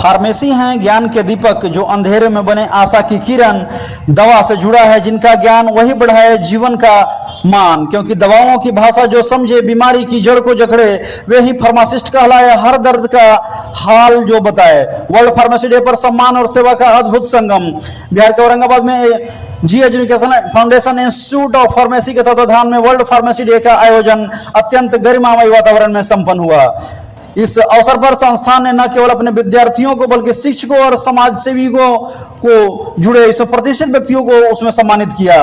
Pharmacy हैं ज्ञान के दीपक, जो अंधेरे में बने आशा की किरण। दवा से जुड़ा है जिनका ज्ञान, वही बढ़ाए जीवन का मान। क्योंकि दवाओं की भाषा जो समझे, बीमारी की जड़ को जकड़े, वे ही फार्मासिस्ट कहलाए, हर दर्द का हाल जो बताए। वर्ल्ड फार्मेसी डे पर सम्मान और सेवा का अद्भुत संगम। बिहार के औरंगाबाद में G education foundation institute of pharmacy के तत्वाधान में वर्ल्ड फार्मेसी डे का आयोजन अत्यंत गरिमामय वातावरण में संपन्न हुआ। इस अवसर पर संस्थान ने न केवल अपने विद्यार्थियों को बल्कि शिक्षकों और समाज सेविकों को जुड़े इसमें प्रतिष्ठित व्यक्तियों को उसमें सम्मानित किया।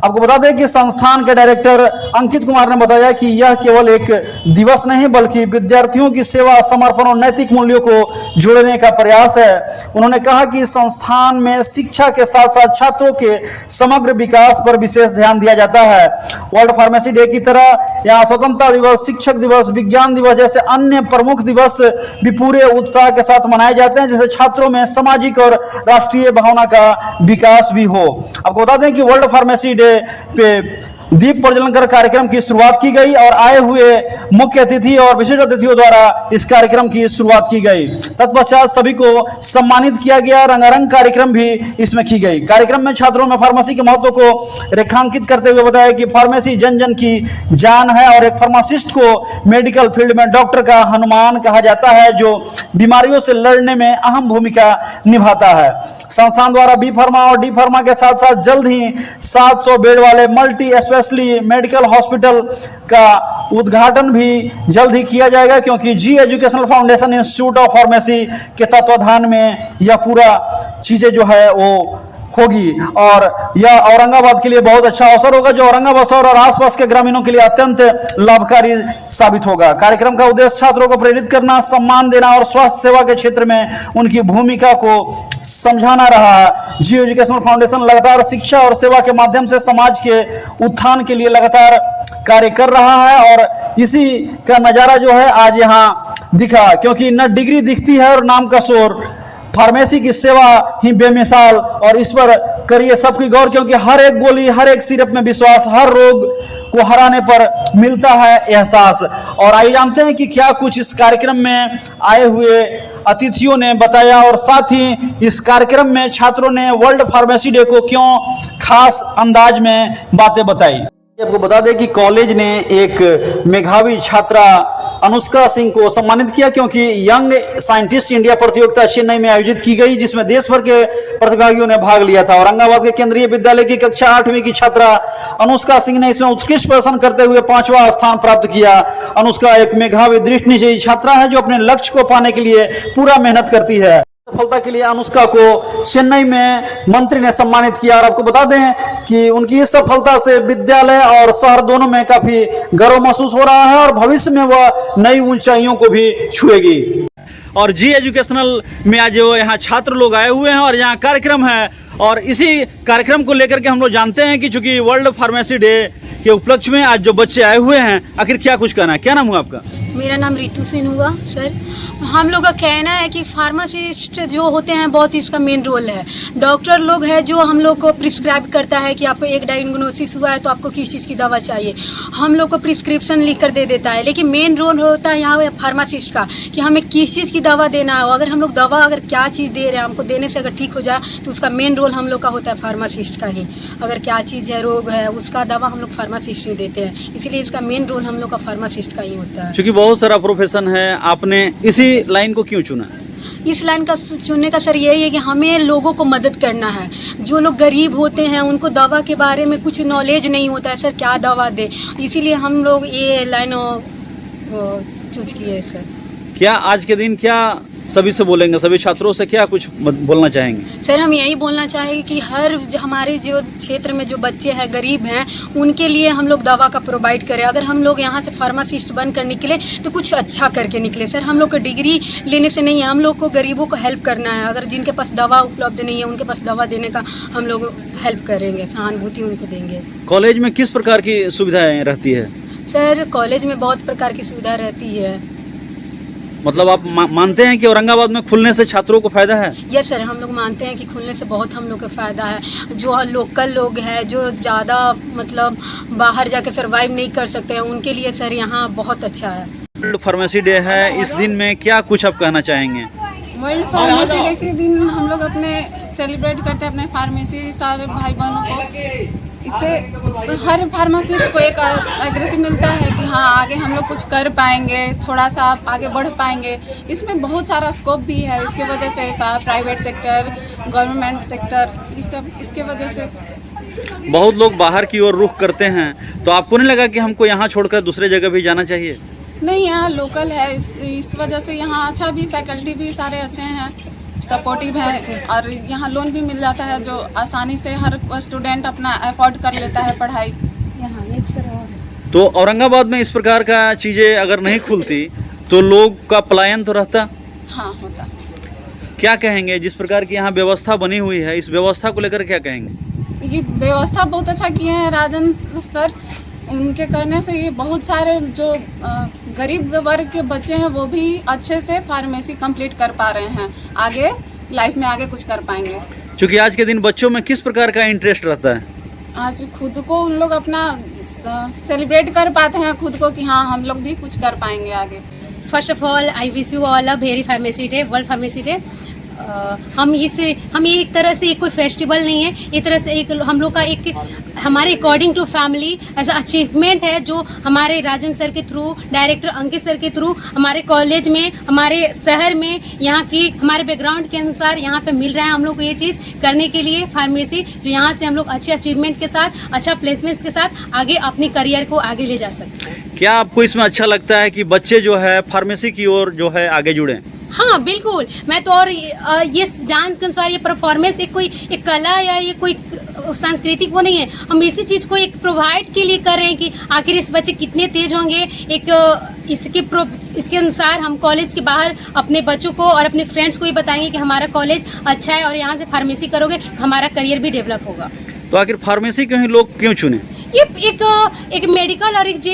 आपको बता दें कि संस्थान के डायरेक्टर अंकित कुमार ने बताया कि यह केवल एक दिवस नहीं बल्कि विद्यार्थियों की सेवा, समर्पण और नैतिक मूल्यों को जोड़ने का प्रयास है। उन्होंने कहा कि संस्थान में शिक्षा के साथ साथ छात्रों के समग्र विकास पर विशेष ध्यान दिया जाता है। वर्ल्ड फार्मेसी डे की तरह यहाँ स्वतंत्रता दिवस, शिक्षक दिवस, विज्ञान दिवस जैसे अन्य प्रमुख दिवस भी पूरे उत्साह के साथ मनाए जाते हैं, जिससे छात्रों में सामाजिक और राष्ट्रीय भावना का विकास भी हो। आपको बता दें कि वर्ल्ड फार्मेसी डे पे दीप प्रज्वलन कर कार्यक्रम की शुरुआत की गई और आए हुए मुख्य अतिथि और विशिष्ट अतिथियों द्वारा इस कार्यक्रम की शुरुआत की गई। तत्पश्चात सभी को सम्मानित किया गया। रंगारंग कार्यक्रम भी इसमें की गई। कार्यक्रम में छात्रों में फार्मेसी के महत्व को रेखांकित करते हुए बताया कि फार्मेसी जन जन की जान है और एक फार्मासिस्ट को मेडिकल फील्ड में डॉक्टर का हनुमान कहा जाता है, जो बीमारियों से लड़ने में अहम भूमिका निभाता है। संस्थान द्वारा बी फार्मा और डी फार्मा के साथ साथ जल्द ही 700 बेड वाले मल्टी मेडिकल हॉस्पिटल का उद्घाटन भी जल्द ही किया जाएगा, क्योंकि G educational foundation institute of pharmacy के तत्वाधान में यह पूरा चीजें जो है वो होगी। और यह औरंगाबाद के लिए बहुत अच्छा अवसर होगा, जो औरंगाबाद शहर और आसपास के ग्रामीणों के लिए अत्यंत लाभकारी साबित होगा। कार्यक्रम का उद्देश्य छात्रों को प्रेरित करना, सम्मान देना और स्वास्थ्य सेवा के क्षेत्र में उनकी भूमिका को समझाना रहा। जी एजुकेशनल फाउंडेशन लगातार शिक्षा और सेवा के माध्यम से समाज के उत्थान के लिए लगातार कार्य कर रहा है और इसी का नजारा जो है आज यहाँ दिखा, क्योंकि न डिग्री दिखती है और नाम का शोर। फार्मेसी की सेवा ही बेमिसाल और इस पर करिए सबकी गौर, क्योंकि हर एक गोली, हर एक सिरप में विश्वास, हर रोग को हराने पर मिलता है एहसास। और आइए जानते हैं कि क्या कुछ इस कार्यक्रम में आए हुए अतिथियों ने बताया और साथ ही इस कार्यक्रम में छात्रों ने वर्ल्ड फार्मेसी डे को क्यों खास अंदाज में बातें बताई। आपको बता दें कि कॉलेज ने एक मेधावी छात्रा अनुष्का सिंह को सम्मानित किया, क्योंकि यंग साइंटिस्ट इंडिया प्रतियोगिता चेन्नई में आयोजित की गई, जिसमें देश भर के प्रतिभागियों ने भाग लिया था। औरंगाबाद के केंद्रीय विद्यालय की कक्षा 8वीं की छात्रा अनुष्का सिंह ने इसमें उत्कृष्ट प्रदर्शन करते हुए 5वां स्थान प्राप्त किया। अनुष्का एक मेधावी दृष्टिनिचयी छात्रा है, जो अपने लक्ष्य को पाने के लिए पूरा मेहनत करती है। सफलता के लिए अनुष्का को चेन्नई में मंत्री ने सम्मानित किया। और आपको बता दें कि उनकी इस सफलता से विद्यालय और शहर दोनों में काफी गर्व महसूस हो रहा है और भविष्य में वह नई ऊंचाइयों को भी छुएगी। और जी एजुकेशनल में आज जो यहाँ छात्र लोग आए हुए हैं और यहाँ कार्यक्रम है, और इसी कार्यक्रम को लेकर के हम लोग जानते हैं कि चूंकि वर्ल्ड फार्मेसी डे के उपलक्ष्य में आज जो बच्चे आए हुए हैं, आखिर क्या कुछ कहना है। क्या नाम हुआ आपका? मेरा नाम रितु सिंह हुआ सर। हम लोग का कहना है कि फार्मासिस्ट जो होते हैं बहुत इसका मेन रोल है। डॉक्टर लोग है जो हम लोग को प्रिस्क्राइब करता है कि आपको एक डायग्नोसिस हुआ है तो आपको किस चीज़ की दवा चाहिए, हम लोग को प्रिस्क्रिप्शन लिख कर दे देता है। लेकिन मेन रोल होता है यहाँ फार्मासिस्ट का कि हमें किस चीज़ की दवा देना है। अगर हम लोग दवा अगर क्या चीज़ दे रहे हैं, हमको देने से अगर ठीक हो जाए तो उसका मेन रोल हम लोग का होता है फार्मासिस्ट का ही। अगर क्या चीज़ है, रोग है, उसका दवा हम लोग फार्मासिस्ट ही देते हैं, इसलिए इसका मेन रोल हम लोग का फार्मासिस्ट का ही होता है। क्योंकि बहुत सारा प्रोफेशन है, आपने इसी लाइन को क्यों चुना? इस लाइन का चुनने का सर यही है कि हमें लोगों को मदद करना है। जो लोग गरीब होते हैं उनको दवा के बारे में कुछ नॉलेज नहीं होता है, सर क्या दवा दे, इसीलिए हम लोग ये लाइन चूज किए सर। क्या आज के दिन क्या सभी से बोलेंगे, सभी छात्रों से क्या कुछ बोलना चाहेंगे? सर हम यही बोलना चाहेंगे कि हर हमारे जो क्षेत्र में जो बच्चे हैं, गरीब हैं, उनके लिए हम लोग दवा का प्रोवाइड करें। अगर हम लोग यहाँ से फार्मासिस्ट बनकर निकले तो कुछ अच्छा करके निकले सर। हम लोग को डिग्री लेने से नहीं है, हम लोग को गरीबों को हेल्प करना है। अगर जिनके पास दवा उपलब्ध नहीं है उनके पास दवा देने का हम लोग हेल्प करेंगे, सहानुभूति उनको देंगे। कॉलेज में किस प्रकार की सुविधाएं रहती है? सर कॉलेज में बहुत प्रकार की सुविधा रहती है। मतलब आप मानते हैं कि औरंगाबाद में खुलने से छात्रों को फायदा है? यस सर, हम लोग मानते हैं कि खुलने से बहुत हम लोग को फ़ायदा है। जो लोकल लोग हैं, जो ज़्यादा मतलब बाहर जाके सर्वाइव नहीं कर सकते हैं, उनके लिए सर यहाँ बहुत अच्छा है। वर्ल्ड फार्मेसी डे है, इस दिन में क्या कुछ आप कहना चाहेंगे? वर्ल्ड फार्मेसी डे के दिन हम लोग अपने सेलिब्रेट करते हैं अपने फार्मेसी सारे भाई बहनों को। इससे हर फार्मासिस्ट को एक एग्रेसिव मिलता है कि हाँ आगे हम लोग कुछ कर पाएंगे, थोड़ा सा आगे बढ़ पाएंगे। इसमें बहुत सारा स्कोप भी है, इसके वजह से प्राइवेट सेक्टर, गवर्नमेंट सेक्टर, ये सब इसके वजह से। बहुत लोग बाहर की ओर रुख करते हैं, तो आपको नहीं लगा कि हमको यहाँ छोड़कर दूसरे जगह भी जाना चाहिए? नहीं, यहाँ लोकल है, इस वजह से यहाँ अच्छा भी, फैकल्टी भी सारे अच्छे हैं, सपोर्टिव है और यहाँ लोन भी मिल जाता है जो आसानी से हर स्टूडेंट अपना अफोर्ड कर लेता है पढ़ाई। यहाँ तो औरंगाबाद में इस प्रकार का चीज़ें अगर नहीं खुलती तो लोग का पलायन तो रहता? हाँ होता। क्या कहेंगे जिस प्रकार की यहाँ व्यवस्था बनी हुई है, इस व्यवस्था को लेकर क्या कहेंगे? ये व्यवस्था बहुत अच्छा किए हैं राजन सर, उनके करने से ये बहुत सारे जो गरीब वर्ग के बच्चे हैं वो भी अच्छे से फार्मेसी कंप्लीट कर पा रहे हैं, आगे लाइफ में आगे कुछ कर पाएंगे। क्योंकि आज के दिन बच्चों में किस प्रकार का इंटरेस्ट रहता है? आज खुद को उन लोग अपना सेलिब्रेट कर पाते हैं खुद को कि हाँ हम लोग भी कुछ कर पाएंगे आगे। First of all I wish you all a very pharmacy day, world pharmacy day. हम ये एक तरह से कोई फेस्टिवल नहीं है, एक तरह से एक हम लोग का एक हमारे अकॉर्डिंग टू फैमिली ऐसा अचीवमेंट है जो हमारे राजन सर के थ्रू, डायरेक्टर अंकित सर के थ्रू, हमारे कॉलेज में, हमारे शहर में, यहाँ की हमारे बैकग्राउंड के अनुसार यहाँ पे मिल रहा है हम लोग को ये चीज़ करने के लिए फार्मेसी, जो यहाँ से हम लोग अच्छे अचीवमेंट के साथ, अच्छा प्लेसमेंट्स के साथ आगे अपनी करियर को आगे ले जा सकते हैं। क्या आपको इसमें अच्छा लगता है कि बच्चे जो है फार्मेसी की ओर जो है आगे जुड़े? हाँ बिल्कुल, मैं तो और ये डांस के अनुसार ये परफॉर्मेंस एक कला या ये कोई सांस्कृतिक वो नहीं है, हम इसी चीज़ को एक प्रोवाइड के लिए कर रहे हैं कि आखिर इस बच्चे कितने तेज होंगे, इसके अनुसार हम कॉलेज के बाहर अपने बच्चों को और अपने फ्रेंड्स को ही बताएंगे कि हमारा कॉलेज अच्छा है और यहाँ से फार्मेसी करोगे हमारा करियर भी डेवलप होगा। तो आखिर फार्मेसी को ही लोग क्यों चुने? ये एक मेडिकल और एक जो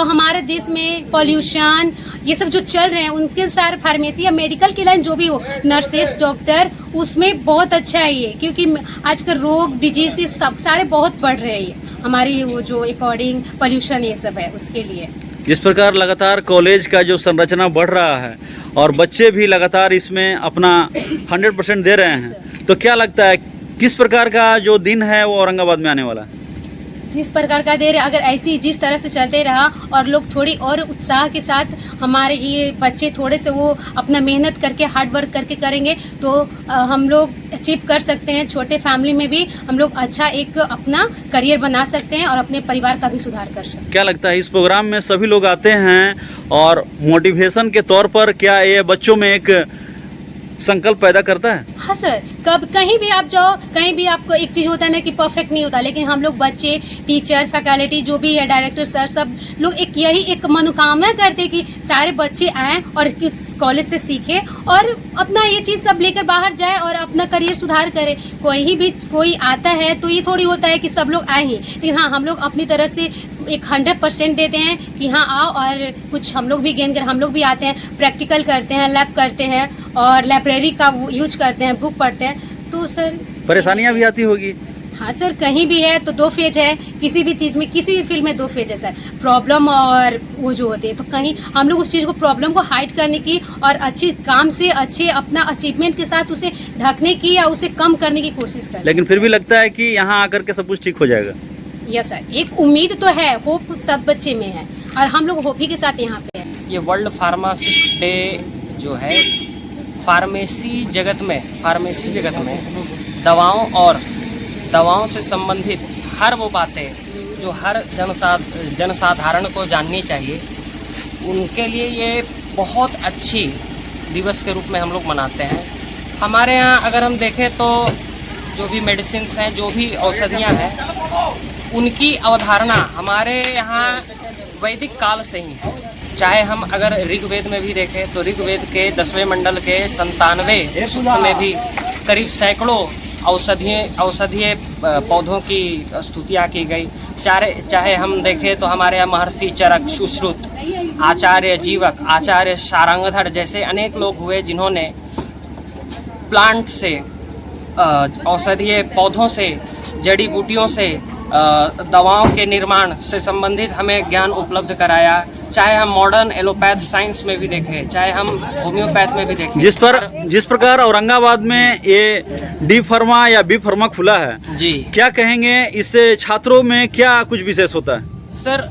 हमारे देश में पॉल्यूशन ये सब जो चल रहे हैं उनके अनुसार फार्मेसी या मेडिकल की लाइन जो भी हो, नर्सेस, डॉक्टर, उसमें बहुत अच्छा है ये, क्योंकि आजकल रोग डिजीज ये सब सारे बहुत बढ़ रहे हैं हमारी वो जो अकॉर्डिंग पॉल्यूशन ये सब है उसके लिए। जिस प्रकार लगातार कॉलेज का जो संरचना बढ़ रहा है और बच्चे भी लगातार इसमें अपना 100% दे रहे हैं, तो क्या लगता है किस प्रकार का जो दिन है वो औरंगाबाद में आने वाला है? जिस प्रकार का दे रहे, अगर ऐसी जिस तरह से चलते रहा और लोग थोड़ी और उत्साह के साथ हमारे ये बच्चे थोड़े से वो अपना मेहनत करके हार्ड वर्क करके करेंगे तो हम लोग अचीव कर सकते हैं। छोटे फैमिली में भी हम लोग अच्छा एक अपना करियर बना सकते हैं और अपने परिवार का भी सुधार कर सकते हैं। क्या लगता है इस प्रोग्राम में सभी लोग आते हैं और मोटिवेशन के तौर पर क्या ये बच्चों में एक संकल्प पैदा करता है? हाँ सर, कहीं भी आप जाओ, कहीं भी आपको एक चीज़ होता है ना कि परफेक्ट नहीं होता, लेकिन हम लोग बच्चे, टीचर, फैकल्टी जो भी है, डायरेक्टर सर, सब लोग एक मनोकामना करते हैं कि सारे बच्चे आएँ और कॉलेज से सीखें और अपना ये चीज़ सब लेकर बाहर जाए और अपना करियर सुधार करे। कोई आता है तो ये थोड़ी होता है कि सब लोग आए ही, लेकिन हाँ हम लोग अपनी तरह से एक 100% देते हैं कि हाँ आओ और कुछ हम लोग भी गेन कर, हम लोग भी आते हैं, प्रैक्टिकल करते हैं, लैब करते हैं और लाइब्रेरी का यूज करते हैं, बुक पढ़ते हैं। तो सर परेशानियां भी आती होगी? हाँ सर, कहीं भी है तो 2 फेज है, किसी भी चीज़ में, किसी भी फील्ड में 2 फेज है सर, प्रॉब्लम और वो जो होते हैं। तो कहीं हम लोग उस चीज़ को, प्रॉब्लम को हाइड करने की और अच्छे काम से, अच्छे अपना अचीवमेंट के साथ उसे ढकने की या उसे कम करने की कोशिश करें। लेकिन फिर भी लगता है कि यहाँ आकर के सब कुछ ठीक हो जाएगा? यस सर, एक उम्मीद तो है, होप सब बच्चे में है और हम लोग होप ही के साथ यहाँ पे हैं। ये वर्ल्ड फार्मासिस्ट डे जो है फार्मेसी जगत में दवाओं से संबंधित हर वो बातें जो हर जनसाधारण को जाननी चाहिए, उनके लिए ये बहुत अच्छी दिवस के रूप में हम लोग मनाते हैं। हमारे यहाँ अगर हम देखें तो जो भी मेडिसिन्स हैं, जो भी औषधियाँ हैं, उनकी अवधारणा हमारे यहाँ वैदिक काल से ही है। चाहे हम अगर ऋग्वेद में भी देखें तो ऋग्वेद के 10वें मंडल के 97वें सूक्त में भी करीब सैकड़ों औषधीय पौधों की स्तुतियाँ की गई। चाहे हम देखें तो हमारे यहाँ महर्षि चरक, सुश्रुत, आचार्य जीवक, आचार्य शारंगधर जैसे अनेक लोग हुए जिन्होंने प्लांट से, औषधीय पौधों से, जड़ी बूटियों से दवाओं के निर्माण से संबंधित हमें ज्ञान उपलब्ध कराया। चाहे हम मॉडर्न एलोपैथ साइंस में भी देखें, चाहे हम होम्योपैथ में भी देखें। जिस प्रकार औरंगाबाद में ये डी फार्मा या बी फार्मा खुला है जी, क्या कहेंगे, इससे छात्रों में क्या कुछ विशेष होता है? सर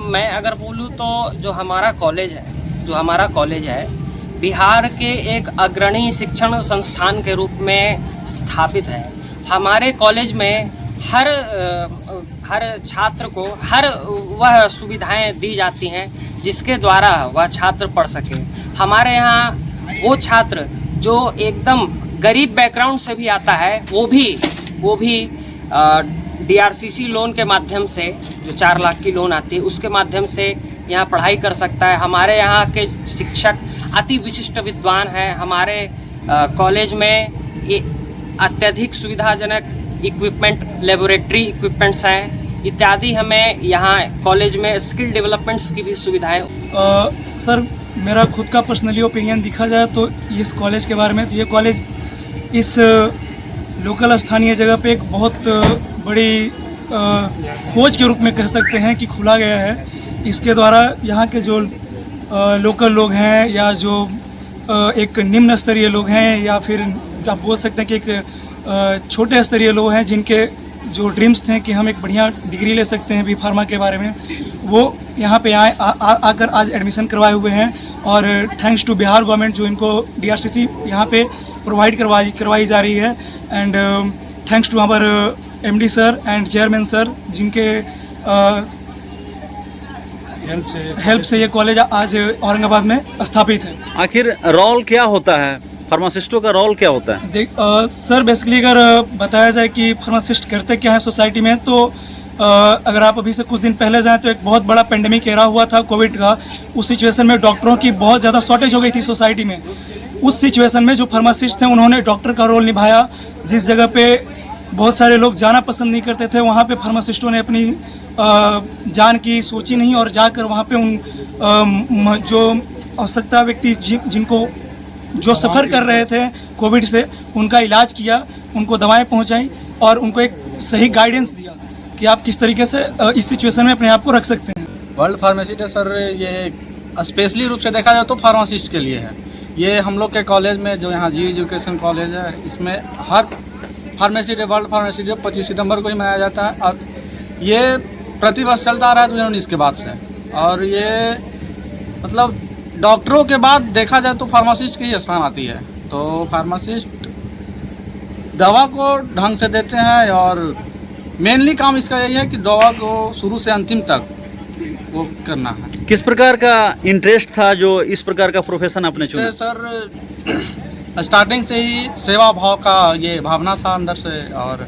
मैं अगर बोलूँ तो जो हमारा कॉलेज है बिहार के एक अग्रणी शिक्षण संस्थान के रूप में स्थापित है। हमारे कॉलेज में हर छात्र को हर वह सुविधाएं दी जाती हैं जिसके द्वारा वह छात्र पढ़ सके। हमारे यहाँ वो छात्र जो एकदम गरीब बैकग्राउंड से भी आता है वो भी DRCC लोन के माध्यम से, जो 4 लाख की लोन आती है उसके माध्यम से यहाँ पढ़ाई कर सकता है। हमारे यहाँ के शिक्षक अति विशिष्ट विद्वान हैं। हमारे कॉलेज में ये अत्यधिक सुविधाजनक इक्विपमेंट, लेबोरेटरी इक्विपमेंट्स हैं इत्यादि। हमें यहाँ कॉलेज में स्किल डेवलपमेंट्स की भी सुविधाएं। सर मेरा खुद का पर्सनली ओपिनियन देखा जाए तो इस कॉलेज के बारे में, तो ये कॉलेज इस लोकल स्थानीय जगह पे एक बहुत बड़ी खोज के रूप में कह सकते हैं कि खुला गया है। इसके द्वारा यहाँ के जो लोकल लोग हैं या जो एक निम्न स्तरीय लोग हैं या फिर आप बोल सकते हैं कि एक छोटे स्तरीय लोग हैं जिनके जो ड्रीम्स थे कि हम एक बढ़िया डिग्री ले सकते हैं बी फार्मा के बारे में, वो यहाँ पे आकर आज एडमिशन करवाए हुए हैं। और थैंक्स टू बिहार गवर्नमेंट जो इनको DRCC यहाँ पे प्रोवाइड करवाई जा रही है। And thanks to our MD sir and chairman sir जिनके हेल्प से ये कॉलेज आज औरंगाबाद में स्थापित है। आखिर रोल क्या होता है, फार्मासिस्टों का रोल क्या होता है? सर बेसिकली अगर बताया जाए कि फार्मासिस्ट करते क्या है सोसाइटी में, तो अगर आप अभी से कुछ दिन पहले जाएं तो एक बहुत बड़ा पेंडेमिक एरा हुआ था कोविड का। उस सिचुएशन में डॉक्टरों की बहुत ज़्यादा शॉर्टेज हो गई थी सोसाइटी में। उस सिचुएशन में जो फार्मासिस्ट थे उन्होंने डॉक्टर का रोल निभाया। जिस जगह पे बहुत सारे लोग जाना पसंद नहीं करते थे वहाँ पे फार्मासिस्टों ने अपनी जान की सोची नहीं और जाकर वहाँ पे उन जो आवश्यकता व्यक्ति जिनको जो सफ़र कर रहे थे कोविड से, उनका इलाज किया, उनको दवाएं पहुँचाई और उनको एक सही गाइडेंस दिया कि आप किस तरीके से इस सिचुएशन में अपने आप को रख सकते हैं। वर्ल्ड फार्मेसी डे सर ये स्पेशली रूप से देखा जाए तो फार्मासिस्ट के लिए है। ये हम लोग के कॉलेज में जो यहाँ जी एजुकेशन कॉलेज है इसमें हर pharmacy day, world pharmacy day 25 सितंबर को ही मनाया जाता है और ये प्रतिवर्ष चलता आ रहा है 2019 के बाद से। और ये मतलब डॉक्टरों के बाद देखा जाए तो फार्मासिस्ट की ही स्थान आती है। तो फार्मासिस्ट दवा को ढंग से देते हैं और मेनली काम इसका यही है कि दवा को शुरू से अंतिम तक वो करना है। किस प्रकार का इंटरेस्ट था जो इस प्रकार का प्रोफेशन आपने चुना? सर स्टार्टिंग से ही सेवा भाव का ये भावना था अंदर से। और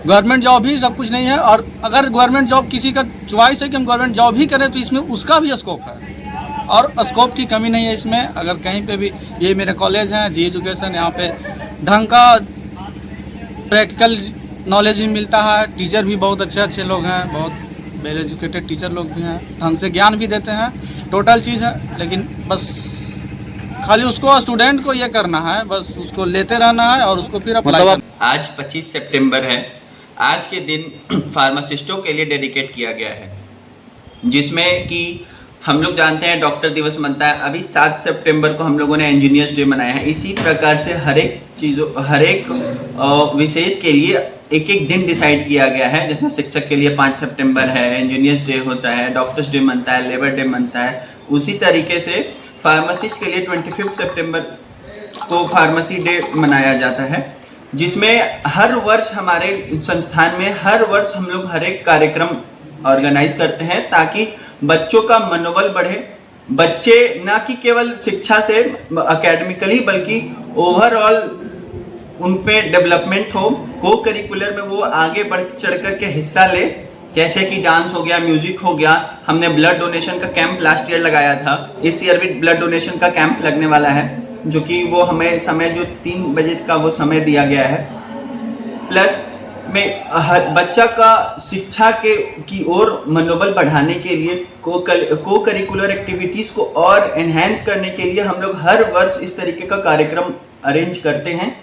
गवर्नमेंट जॉब ही सब कुछ नहीं है, और अगर गवर्नमेंट जॉब किसी का चॉइस है कि हम गवर्नमेंट जॉब ही करें तो इसमें उसका भी स्कोप है और स्कोप की कमी नहीं है इसमें। अगर कहीं पे भी, ये मेरे कॉलेज हैं जी एजुकेशन, यहाँ पे ढंग का प्रैक्टिकल नॉलेज भी मिलता है। टीचर भी बहुत अच्छे लोग हैं, बहुत वेल एजुकेटेड टीचर लोग भी हैं, ढंग से ज्ञान भी देते हैं। टोटल चीज़ है, लेकिन बस खाली उसको स्टूडेंट को ये करना है, बस उसको लेते रहना है और उसको फिर अप्लाई करना। आज 25 सितंबर है। आज के दिन फार्मासिस्टों के लिए डेडिकेट किया गया है, जिसमें कि हम लोग जानते हैं डॉक्टर दिवस मनता है। अभी 7 सितंबर को हम लोगों ने इंजीनियर्स डे मनाया है। इसी प्रकार से हर एक विशेष के लिए एक एक दिन डिसाइड किया गया है। जैसे शिक्षक के लिए 5 सितंबर है, इंजीनियर्स डे होता है, डॉक्टर्स डे मनता है, लेबर डे मनता है। उसी तरीके से फार्मासिस्ट के लिए 25 सितंबर को फार्मेसी डे मनाया जाता है, जिसमें हर वर्ष हमारे संस्थान में हर वर्ष हम लोग हर एक कार्यक्रम ऑर्गेनाइज करते हैं ताकि बच्चों का मनोबल बढ़े। बच्चे ना कि केवल शिक्षा से एकेडमिकली बल्कि ओवरऑल उन पे डेवलपमेंट हो। को करिकुलर में वो आगे बढ़ चढ़ कर के हिस्सा ले, जैसे कि डांस हो गया, म्यूजिक हो गया। हमने ब्लड डोनेशन का कैंप लास्ट ईयर लगाया था, इस ईयर भी ब्लड डोनेशन का कैंप लगने वाला है, जो कि वो हमें समय जो 3 बजे का वो समय दिया गया है। प्लस में हर बच्चा का शिक्षा की ओर मनोबल बढ़ाने के लिए को करिकुलर एक्टिविटीज़ को और एनहेंस करने के लिए हम लोग हर वर्ष इस तरीके का कार्यक्रम अरेंज करते हैं,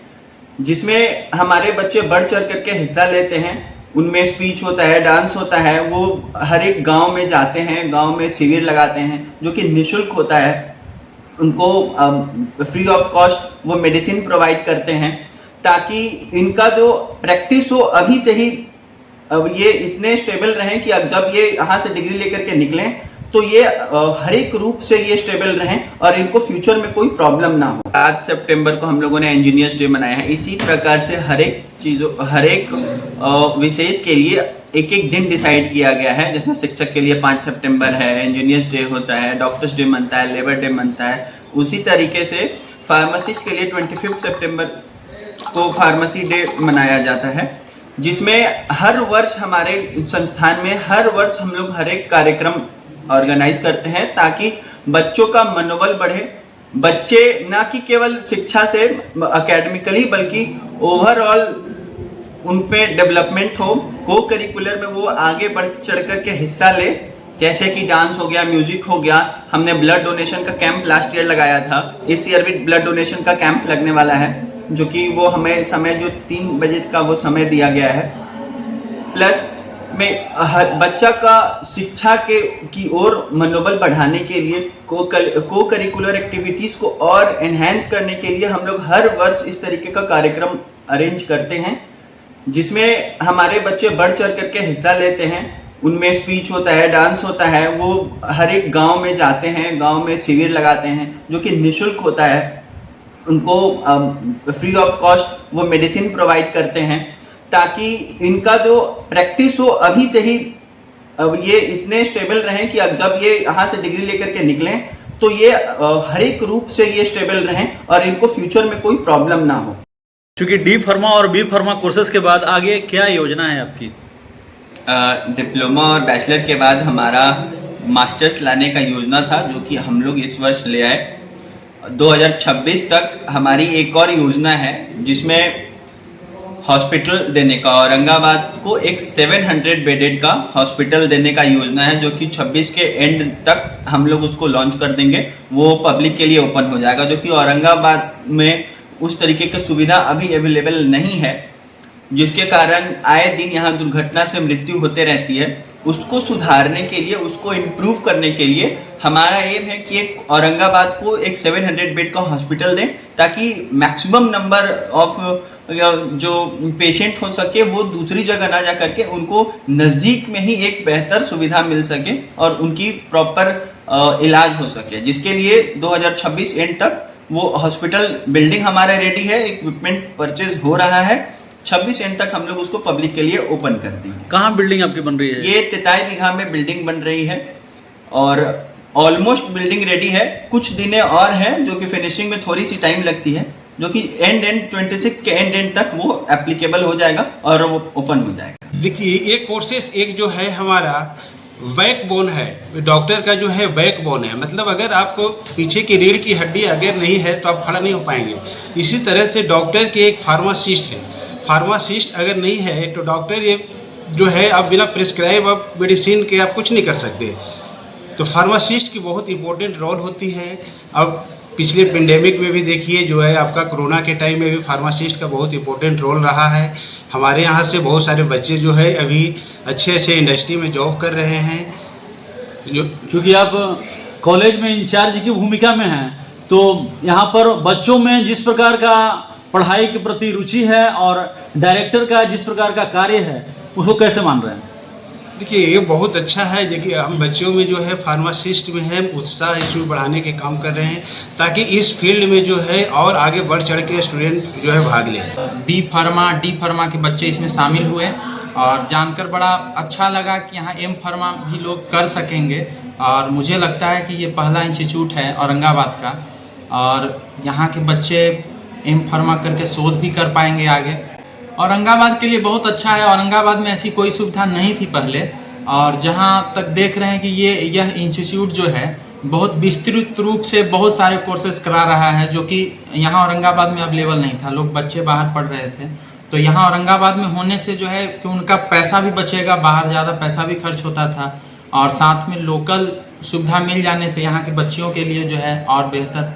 जिसमें हमारे बच्चे बढ़ चढ़ करके हिस्सा लेते हैं। उनमें स्पीच होता है, डांस होता है, वो हर एक गांव में जाते हैं, गांव में शिविर लगाते हैं जो कि निःशुल्क होता है। उनको फ्री ऑफ कॉस्ट वो मेडिसिन प्रोवाइड करते हैं ताकि इनका जो प्रैक्टिस हो अभी से ही अब ये इतने स्टेबल रहें कि अब जब ये यहाँ से डिग्री लेकर के निकलें तो ये हर एक रूप से ये स्टेबल रहें और इनको फ्यूचर में कोई प्रॉब्लम ना हो। 8 सितंबर को हम लोगों ने इंजीनियर्स डे मनाया है। इसी प्रकार से हर एक विशेष के लिए एक एक दिन डिसाइड किया गया है। जैसे शिक्षक के लिए 5 सितंबर है, इंजीनियर्स डे होता है, डॉक्टर्स डे मनता है, लेबर डे मनता है। उसी तरीके से फार्मासिस्ट के लिए 25 सितंबर को फार्मेसी डे मनाया जाता है, जिसमें हर वर्ष हमारे संस्थान में हर वर्ष हम लोग हर एक कार्यक्रम ऑर्गेनाइज करते हैं ताकि बच्चों का मनोबल बढ़े। बच्चे ना कि केवल शिक्षा से एकेडमिकली बल्कि ओवरऑल उन पे डेवलपमेंट हो, को करिकुलर में वो आगे बढ़ चढ़ कर के हिस्सा ले। जैसे कि डांस हो गया, म्यूजिक हो गया। हमने ब्लड डोनेशन का कैंप लास्ट ईयर लगाया था, इस ईयर भी ब्लड डोनेशन का कैंप लगने वाला है, जो कि वो हमें समय जो 3 बजे का वो समय दिया गया है। प्लस में हर बच्चा का शिक्षा की ओर मनोबल बढ़ाने के लिए को करिकुलर एक्टिविटीज़ को और एनहेंस करने के लिए हम लोग हर वर्ष इस तरीके का कार्यक्रम अरेंज करते हैं, जिसमें हमारे बच्चे बढ़ चढ़ करके हिस्सा लेते हैं। उनमें स्पीच होता है, डांस होता है, वो हर एक गांव में जाते हैं, गांव में शिविर लगाते हैं जो कि निःशुल्क होता है। उनको फ्री ऑफ कॉस्ट वो मेडिसिन प्रोवाइड करते हैं ताकि इनका जो प्रैक्टिस हो अभी से ही अब ये इतने स्टेबल रहें कि अब जब ये यहाँ से डिग्री लेकर के निकलें तो ये हर एक रूप से ये स्टेबल रहें और इनको फ्यूचर में कोई प्रॉब्लम ना हो। क्योंकि डी फार्मा और बी फार्मा कोर्सेज के बाद आगे क्या योजना है आपकी? डिप्लोमा और बैचलर के बाद हमारा मास्टर्स लाने का योजना था, जो कि हम लोग इस वर्ष ले आए। 2026 तक हमारी एक और योजना है जिसमें हॉस्पिटल देने का, औरंगाबाद को एक 700 बेडेड का हॉस्पिटल देने का योजना है, जो कि 26 के एंड तक हम लोग उसको लॉन्च कर देंगे। वो पब्लिक के लिए ओपन हो जाएगा, जो कि औरंगाबाद में उस तरीके की सुविधा अभी अवेलेबल नहीं है, जिसके कारण आए दिन यहाँ दुर्घटना से मृत्यु होते रहती है। उसको सुधारने के लिए, उसको इम्प्रूव करने के लिए हमारा एम है कि एक औरंगाबाद को एक 700 बेड का हॉस्पिटल दें ताकि मैक्सिमम नंबर ऑफ जो पेशेंट हो सके वो दूसरी जगह ना जा करके उनको नज़दीक में ही एक बेहतर सुविधा मिल सके और उनकी प्रॉपर इलाज हो सके, जिसके लिए 2026 एंड तक वो हॉस्पिटल बिल्डिंग हमारा रेडी है, इक्विपमेंट परचेज हो रहा है। 26 एंड तक हम लोग उसको पब्लिक के लिए ओपन कर देंगे। कहाँ बिल्डिंग आपकी बन रही है? ये 23 बीघा में बिल्डिंग बन रही है और ऑलमोस्ट बिल्डिंग रेडी है। कुछ दिन और हैं जो कि फिनिशिंग में थोड़ी सी टाइम लगती है, जो कि एंड 26 के एंड तक वो एप्लीकेबल हो जाएगा और वो ओपन हो जाएगा। देखिए, एक कोर्सेस एक जो है हमारा बैकबोन है, डॉक्टर का जो है बैकबोन है, मतलब अगर आपको पीछे की रीढ़ की हड्डी अगर नहीं है तो आप खड़ा नहीं हो पाएंगे। इसी तरह से डॉक्टर के एक फार्मासिस्ट है, फार्मासिस्ट अगर नहीं है तो डॉक्टर ये जो है आप बिना प्रिस्क्राइब आप मेडिसिन के आप कुछ नहीं कर सकते। तो फार्मासिस्ट की बहुत इम्पोर्टेंट रोल होती है। अब पिछले पेंडेमिक में भी देखिए जो है आपका कोरोना के टाइम में भी फार्मासिस्ट का बहुत इम्पोर्टेंट रोल रहा है। हमारे यहाँ से बहुत सारे बच्चे जो है अभी अच्छे अच्छे इंडस्ट्री में जॉब कर रहे हैं। जो क्योंकि आप कॉलेज में इंचार्ज की भूमिका में हैं, तो यहाँ पर बच्चों में जिस प्रकार का पढ़ाई के प्रति रुचि है और डायरेक्टर का जिस प्रकार का कार्य है, उसको कैसे मान रहे हैं? देखिए, ये बहुत अच्छा है। देखिए, हम बच्चों में जो है फार्मासिस्ट में है उत्साह इसमें बढ़ाने के काम कर रहे हैं ताकि इस फील्ड में जो है और आगे बढ़ चढ़ के स्टूडेंट जो है भाग ले। बी फार्मा डी फार्मा के बच्चे इसमें शामिल हुए और जानकर बड़ा अच्छा लगा कि यहाँ एम फार्मा भी लोग कर सकेंगे। और मुझे लगता है कि ये पहला इंस्टीट्यूट है औरंगाबाद का और यहाँ के बच्चे एम फार्मा करके शोध भी कर पाएंगे आगे। औरंगाबाद के लिए बहुत अच्छा है। औरंगाबाद में ऐसी कोई सुविधा नहीं थी पहले, और जहाँ तक देख रहे हैं कि यह इंस्टीट्यूट जो है बहुत विस्तृत रूप से बहुत सारे कोर्सेज करा रहा है, जो कि यहाँ औरंगाबाद में अवेलेबल नहीं था। लोग बच्चे बाहर पढ़ रहे थे, तो यहाँ औरंगाबाद में होने से जो है कि उनका पैसा भी बचेगा, बाहर ज़्यादा पैसा भी खर्च होता था, और साथ में लोकल सुविधा मिल जाने से यहाँ के बच्चियों के लिए जो है और बेहतर